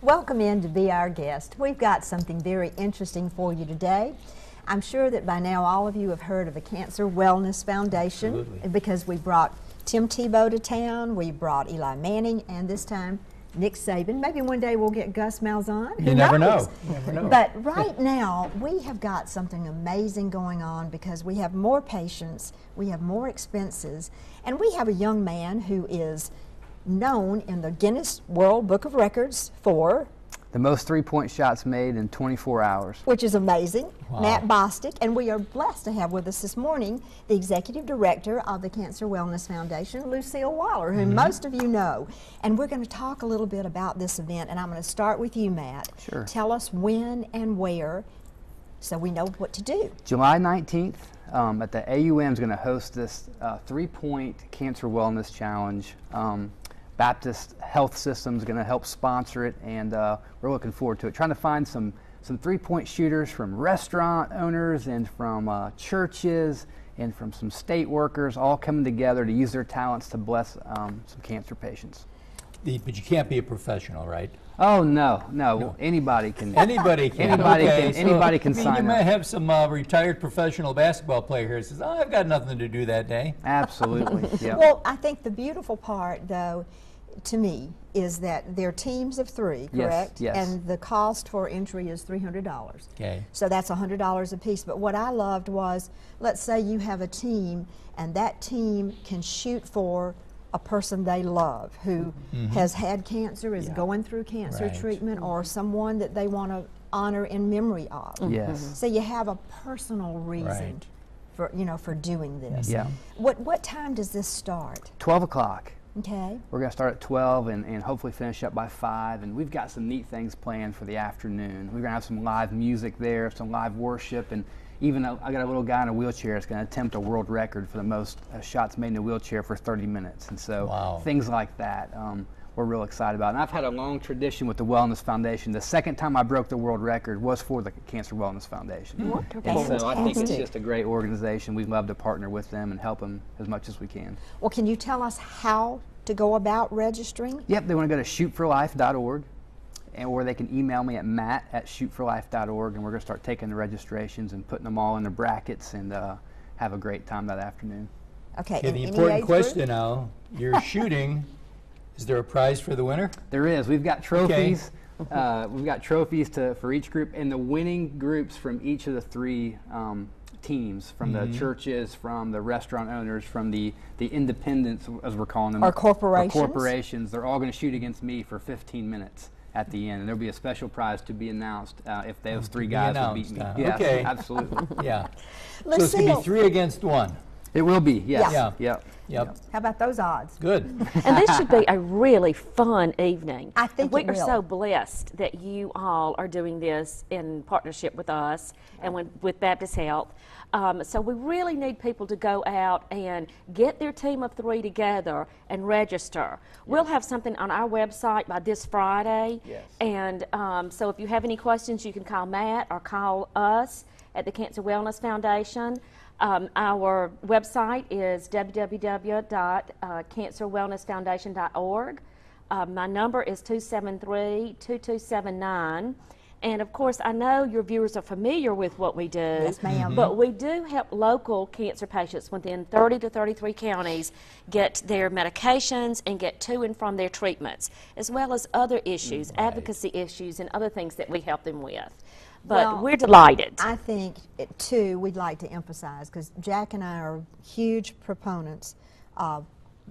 Welcome in to be our guest. We've got something very interesting for you today. I'm sure that by now all of you have heard of the Cancer Wellness Foundation. Absolutely. Because we brought Tim Tebow to town, we brought Eli Manning, and this time Nick Saban. Maybe one day we'll get Gus Malzahn. You never know. You never know. But right now we have got something amazing going on because we have more patients, we have more expenses, and we have a young man who is known in the Guinness World Book of Records for the most three-point shots made in 24 hours. Which is amazing. Wow. Matt Bostic, and we are blessed to have with us this morning the Executive Director of the Cancer Wellness Foundation, Lucille Waller, who most of you know. And we're going to talk a little bit about this event, and I'm going to start with you, Matt. Sure. Tell us when and where so we know what to do. July 19th at the AUM is going to host this three-point Cancer Wellness Challenge. Baptist Health System is going to help sponsor it, and we're looking forward to it. Trying to find some three-point shooters from restaurant owners and from churches and from some state workers, all coming together to use their talents to bless some cancer patients. But you can't be a professional, right? Oh no. Anybody can. Anybody can. Anybody can sign You up. might have some retired professional basketball player here who says, "Oh, I've got nothing to do that day." Absolutely. Yeah. Well, I think the beautiful part, though, to me, is that they're teams of three, correct? Yes. And the cost for entry is $300. Okay. So that's $100 a piece. But what I loved was, let's say you have a team, and that team can shoot for a person they love who has had cancer, is going through cancer Right. treatment, or someone that they want to honor in memory of. Yes. So you have a personal reason Right. for doing this. Yeah. What time does this start? 12 o'clock. Okay. We're going to start at 12 and hopefully finish up by 5. And we've got some neat things planned for the afternoon. We're going to have some live music there, some live worship, and even I got a little guy in a wheelchair that's going to attempt a world record for the most shots made in a wheelchair for 30 minutes. And so Wow. things like that we're real excited about. And I've had a long tradition with the Wellness Foundation. The second time I broke the world record was for the Cancer Wellness Foundation. Wonderful. And so I think it's Fantastic. just a great organization. We'd love to partner with them and help them as much as we can. Well, can you tell us how to go about registering? Yep, they want to go to shootforlife.org, or they can email me at matt@shootforlife.org, and we're going to start taking the registrations and putting them all in the brackets and have a great time that afternoon. Okay. Okay, and the any important age question group? now, you're shooting. Is there a prize for the winner? There is. We've got trophies. We've got trophies for each group, and the winning groups from each of the three teams, from the churches, from the restaurant owners, from the independents, as we're calling them. Or corporations. Or corporations. They're all going to shoot against me for 15 minutes at the end, and there'll be a special prize to be announced if those three guys will beat me. announced, Yes, okay. absolutely. Yeah. So it's going to Lucille, be 3 against 1. It will be, yes. Yeah. Yep. Yep. how about those odds? Good. And this should be a really fun evening. I think we it are will. so blessed that you all are doing this in partnership with us and with Baptist Health. So we really need people to go out and get their team of 3 together and register. We'll have something on our website by this Friday. Yes. And so if you have any questions, you can call Matt or call us at the Cancer Wellness Foundation. Our website is www.cancerwellnessfoundation.org. My number is 273-2279. And of course, I know your viewers are familiar with what we do. Yes, ma'am. But we do help local cancer patients within 30 to 33 counties get their medications and get to and from their treatments, as well as other issues, advocacy issues, and other things that we help them with. But Well, we're delighted. I think, too, we'd like to emphasize, because Jack and I are huge proponents of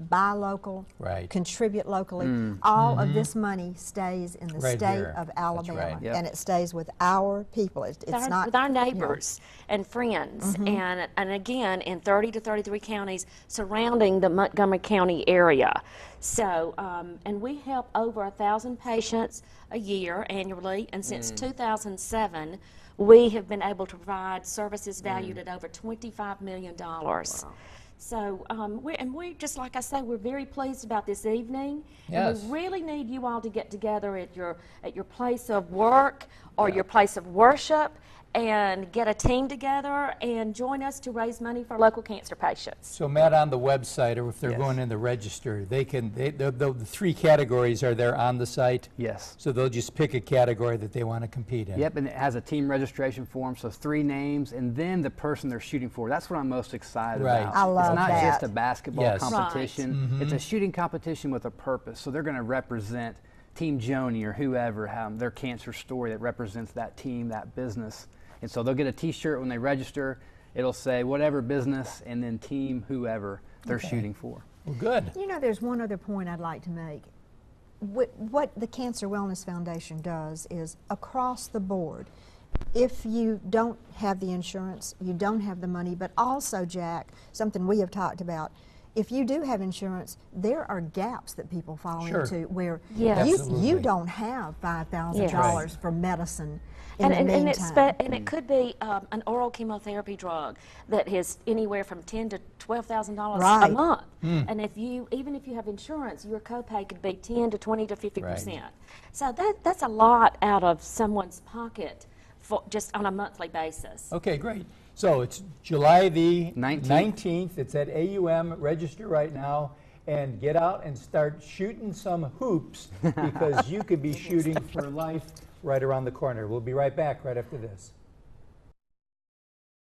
buy local, Right. contribute locally. All of this money stays in the Right state here. of That's Alabama, right. Yep. and it stays with our people. It's not with our you know, neighbors and friends, and again in 30 to 33 counties surrounding the Montgomery County area. So, and we help over 1,000 patients a year annually, and since 2007, we have been able to provide services valued at over $25 million. So, we just like I say, we're very pleased about this evening. Yes. And we really need you all to get together at your place of work or your place of worship and get a team together and join us to raise money for local cancer patients. So Matt, on the website, or if they're Yes. going in the register, the 3 categories are there on the site? Yes. So they'll just pick a category that they want to compete in? Yep, and it has a team registration form, so 3 names, and then the person they're shooting for. That's what I'm most excited Right. about. I love It's not that. just a basketball Yes. competition. It's a shooting competition with a purpose. So they're going to represent Team Joni or whoever, their cancer story that represents that team, that business. And so they'll get a T-shirt when they register. It'll say whatever business and then team whoever they're shooting for. Well, good. You know, there's one other point I'd like to make. What the Cancer Wellness Foundation does is across the board, if you don't have the insurance, you don't have the money, but also, Jack, something we have talked about, if you do have insurance, there are gaps that people fall Sure. into where Yes. you Absolutely. don't have $5,000 Yes. for medicine in And, the and, and, meantime. and it could be an oral chemotherapy drug that is anywhere from $10,000 to $12,000 Right. a month. And even if you have insurance, your copay could be 10 to 20 to 50%. So that's a lot out of someone's pocket for just on a monthly basis. Okay, great. So it's July the 19th. 19th. It's at AUM. Register right now and get out and start shooting some hoops because you could be shooting for life right around the corner. We'll be right back right after this.